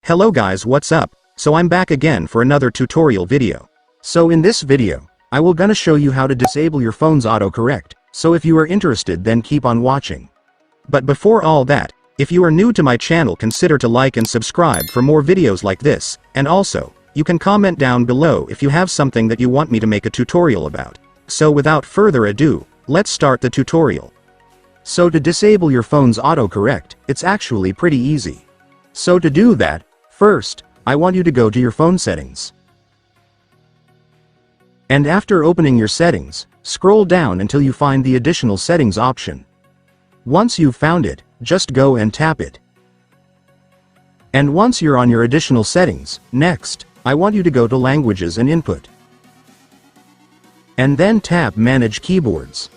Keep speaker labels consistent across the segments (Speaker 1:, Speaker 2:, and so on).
Speaker 1: Hello guys, what's up? So I'm back again for another tutorial video. So in this video, I will gonna show you how to disable your phone's autocorrect, so if you are interested then keep on watching. But before all that, if you are new to my channel consider to like and subscribe for more videos like this, and also, you can comment down below if you have something that you want me to make a tutorial about. So without further ado, let's start the tutorial. So to disable your phone's autocorrect, it's actually pretty easy. So to do that, first, I want you to go to your phone settings. And after opening your settings, scroll down until you find the additional settings option. Once you've found it, just go and tap it. And once you're on your additional settings, next, I want you to go to languages and input. And then tap manage keyboards.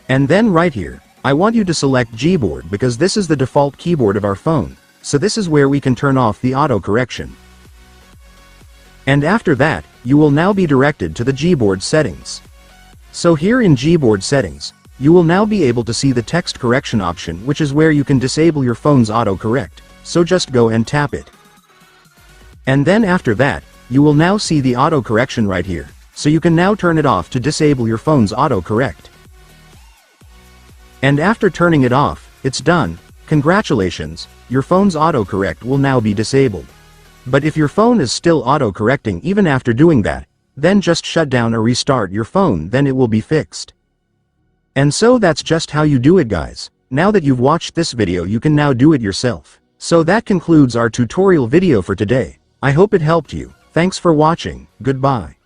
Speaker 1: And then right here, I want you to select Gboard because this is the default keyboard of our phone. So this is where we can turn off the auto correction. And after that, you will now be directed to the Gboard settings. So here in Gboard settings, you will now be able to see the text correction option, which is where you can disable your phone's autocorrect, so just go and tap it. And then after that, you will now see the auto correction right here, so you can now turn it off to disable your phone's autocorrect. And after turning it off, it's done. Congratulations, your phone's autocorrect will now be disabled. But if your phone is still autocorrecting even after doing that, then just shut down or restart your phone, then it will be fixed. And so that's just how you do it, guys. Now that you've watched this video, you can now do it yourself. So that concludes our tutorial video for today. I hope it helped you. Thanks for watching. Goodbye.